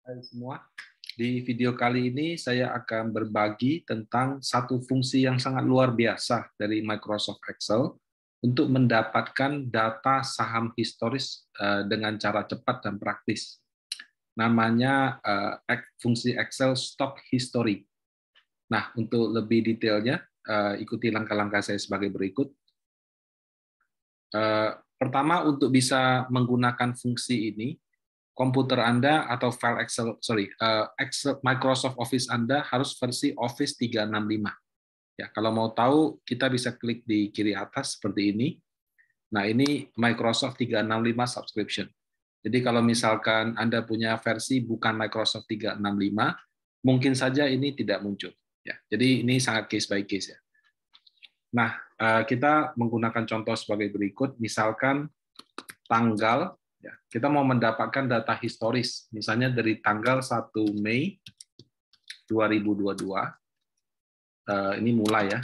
Hai semua, di video kali ini saya akan berbagi tentang satu fungsi yang sangat luar biasa dari Microsoft Excel untuk mendapatkan data saham historis dengan cara cepat dan praktis. Namanya fungsi Excel Stock History. Nah, untuk lebih detailnya, ikuti langkah-langkah saya sebagai berikut. Pertama, untuk bisa menggunakan fungsi ini, komputer Anda atau file Excel Microsoft Office Anda harus versi Office 365. Ya, kalau mau tahu, kita bisa klik di kiri atas seperti ini. Nah, ini Microsoft 365 subscription. Jadi kalau misalkan Anda punya versi bukan Microsoft 365, mungkin saja ini tidak muncul. Ya, jadi ini sangat case by case ya. Nah, kita menggunakan contoh sebagai berikut. Misalkan tanggal, ya, kita mau mendapatkan data historis, misalnya dari tanggal 1 Mei 2022, ini mulai ya,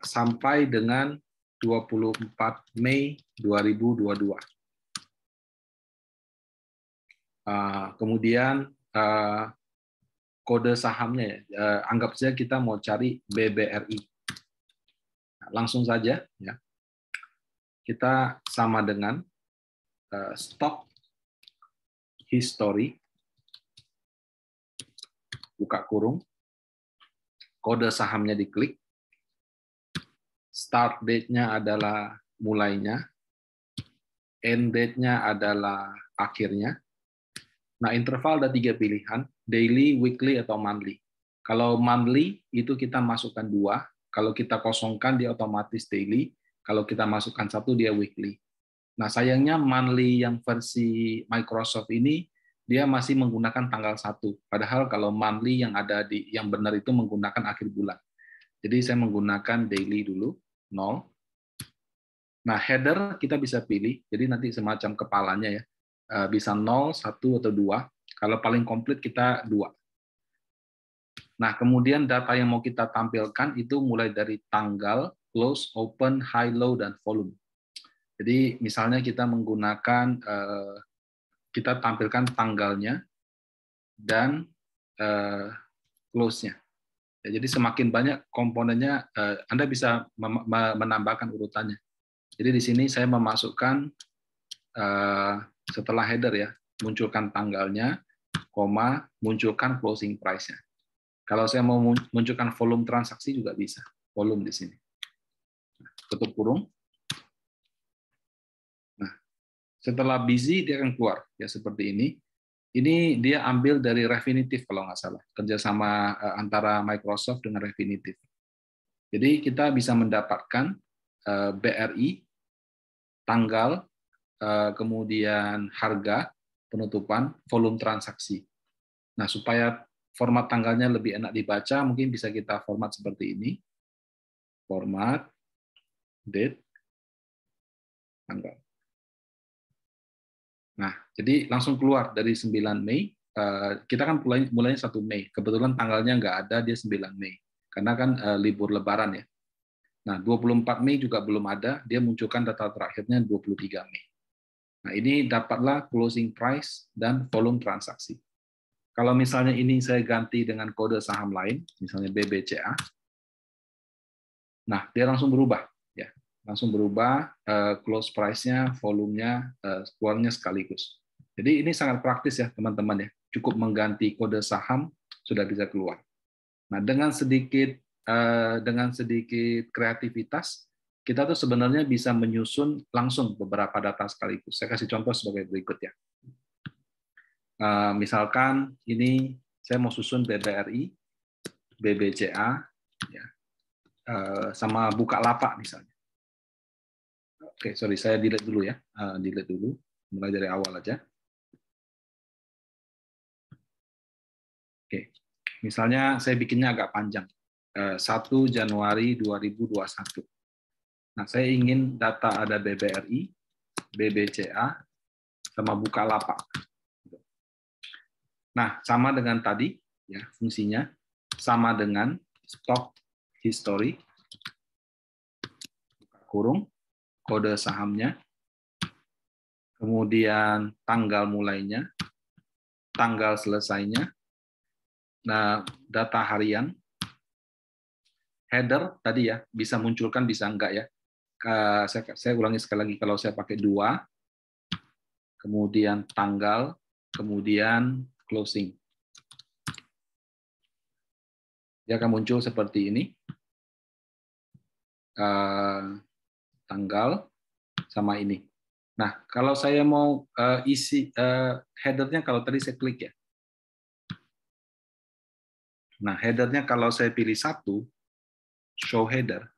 sampai dengan 24 Mei 2022. Kemudian kode sahamnya, anggap saja kita mau cari BBRI. Nah, langsung saja, ya, kita sama dengan stock history, buka kurung, kode sahamnya diklik, start date-nya adalah mulainya, end date-nya adalah akhirnya. Nah, interval ada 3 pilihan, daily, weekly, atau monthly. Kalau monthly, itu kita masukkan 2, kalau kita kosongkan, dia otomatis daily, kalau kita masukkan 1, dia weekly. Nah, sayangnya monthly yang versi Microsoft ini, dia masih menggunakan tanggal 1, padahal kalau monthly yang ada yang benar itu menggunakan akhir bulan. Jadi saya menggunakan daily dulu, 0. Nah, header kita bisa pilih, jadi nanti semacam kepalanya ya, bisa 0, 1, atau 2. Kalau paling komplit kita 2. Nah, kemudian data yang mau kita tampilkan itu mulai dari tanggal, close, open, high, low, dan volume. Jadi misalnya kita menggunakan, kita tampilkan tanggalnya dan close-nya. Ya, jadi semakin banyak komponennya, Anda bisa menambahkan urutannya. Jadi di sini saya memasukkan setelah header ya, munculkan tanggalnya, koma, munculkan closing price-nya. Kalau saya mau munculkan volume transaksi juga bisa, volume di sini. Tutup kurung. Nah, setelah busy dia akan keluar ya seperti ini. Ini dia ambil dari Refinitiv kalau nggak salah, kerjasama antara Microsoft dengan Refinitiv. Jadi kita bisa mendapatkan BRI, tanggal, kemudian harga, penutupan, volume transaksi. Nah, supaya format tanggalnya lebih enak dibaca, mungkin bisa kita format seperti ini. Format, date, tanggal. Nah, jadi langsung keluar dari 9 Mei. Kita kan mulainya 1 Mei. Kebetulan tanggalnya nggak ada, dia 9 Mei. Karena kan libur lebaran ya. Nah, 24 Mei juga belum ada, dia munculkan data terakhirnya 23 Mei. Nah, ini dapatlah closing price dan volume transaksi. Kalau misalnya ini saya ganti dengan kode saham lain, misalnya BBCA, nah dia langsung berubah. Ya, langsung berubah, close price-nya, volumenya, keluarnya sekaligus. Jadi ini sangat praktis ya teman-teman ya, cukup mengganti kode saham, sudah bisa keluar. Nah, dengan sedikit kreativitas, kita tuh sebenarnya bisa menyusun langsung beberapa data sekaligus. Saya kasih contoh sebagai berikut ya. Misalkan ini saya mau susun BBRI, BBCA, ya, sama Bukalapak misalnya. Oke, sorry, saya delete dulu ya. Delete dulu, mulai dari awal aja. Oke, misalnya saya bikinnya agak panjang. 1 Januari 2021. Nah, saya ingin data ada BBRI, BBCA, sama Bukalapak. Nah, sama dengan tadi, ya fungsinya sama dengan stock history, buka kurung, kode sahamnya, kemudian tanggal mulainya, tanggal selesainya, nah data harian, header tadi ya, bisa munculkan bisa enggak ya. Saya ulangi sekali lagi, kalau saya pakai 2, kemudian tanggal, kemudian closing. Dia akan muncul seperti ini. Tanggal sama ini. Nah, kalau saya mau isi headernya, kalau tadi saya klik ya. Nah, headernya kalau saya pilih 1, show header,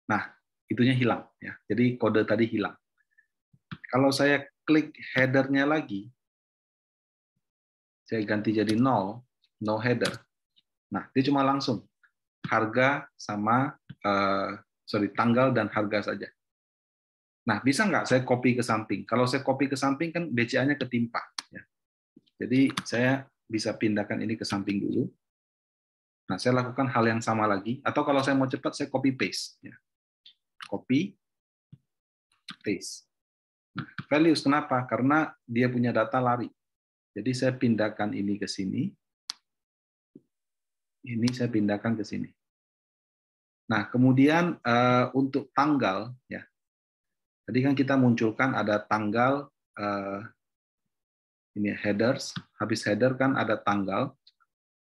nah itunya hilang ya. Jadi kode tadi hilang. Kalau saya klik headernya lagi, saya ganti jadi 0, no header. Nah, dia cuma langsung harga sama tanggal dan harga saja. Nah, bisa nggak saya copy ke samping? Kalau saya copy ke samping kan BCA-nya ketimpa. Ya. Jadi saya bisa pindahkan ini ke samping dulu. Nah, saya lakukan hal yang sama lagi. Atau kalau saya mau cepat, saya copy paste. Ya. Copy, paste. Nah, values kenapa? Karena dia punya data lari. Jadi saya pindahkan ini ke sini. Ini saya pindahkan ke sini. Nah, kemudian untuk tanggal, ya. Tadi kan kita munculkan ada tanggal, ini headers, habis header kan ada tanggal,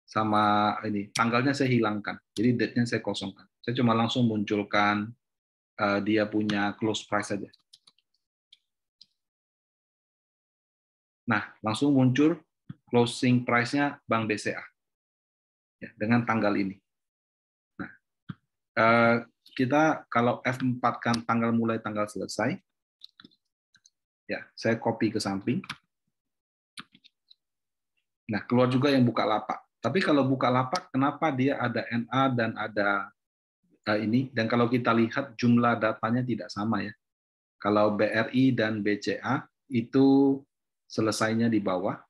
sama ini tanggalnya saya hilangkan, jadi date-nya saya kosongkan. Saya cuma langsung munculkan dia punya close price saja. Nah, langsung muncul closing price-nya Bank BCA ya, dengan tanggal ini. Nah, kita kalau F4 kan tanggal mulai, tanggal selesai. Ya, saya copy ke samping. Nah, keluar juga yang Bukalapak. Tapi kalau Bukalapak, kenapa dia ada NA dan ada ini? Dan kalau kita lihat jumlah datanya tidak sama ya. Kalau BRI dan BCA itu selesainya di bawah,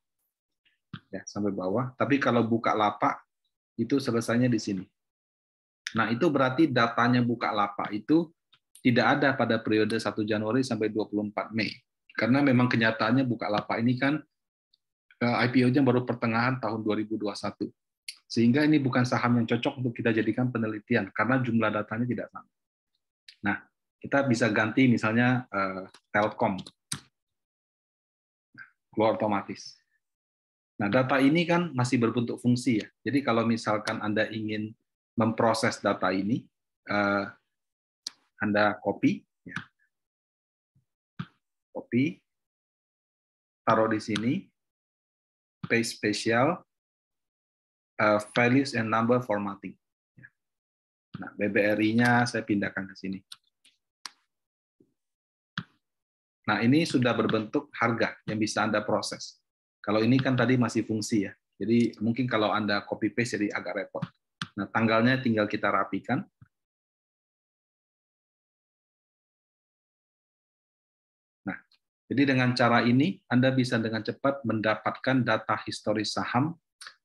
ya sampai bawah. Tapi kalau Bukalapak itu selesainya di sini. Nah, itu berarti datanya Bukalapak itu tidak ada pada periode 1 Januari sampai 24 Mei. Karena memang kenyataannya Bukalapak ini kan IPO-nya baru pertengahan tahun 2021. Sehingga ini bukan saham yang cocok untuk kita jadikan penelitian karena jumlah datanya tidak sama. Nah, kita bisa ganti misalnya Telkom. Keluar otomatis. Nah, data ini kan masih berbentuk fungsi ya. Jadi kalau misalkan Anda ingin memproses data ini, Anda copy, ya. Copy, taruh di sini, paste spesial, values and number formatting. Nah, BBRI-nya saya pindahkan ke sini. Nah, ini sudah berbentuk harga yang bisa Anda proses. Kalau ini kan tadi masih fungsi ya. Jadi mungkin kalau Anda copy paste jadi agak repot. Nah, tanggalnya tinggal kita rapikan. Nah, jadi dengan cara ini Anda bisa dengan cepat mendapatkan data historis saham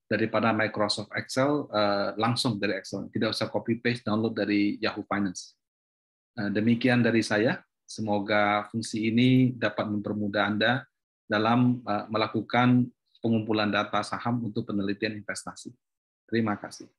daripada Microsoft Excel langsung dari Excel. Tidak usah copy paste download dari Yahoo Finance. Demikian dari saya. Semoga fungsi ini dapat mempermudah Anda dalam melakukan pengumpulan data saham untuk penelitian investasi. Terima kasih.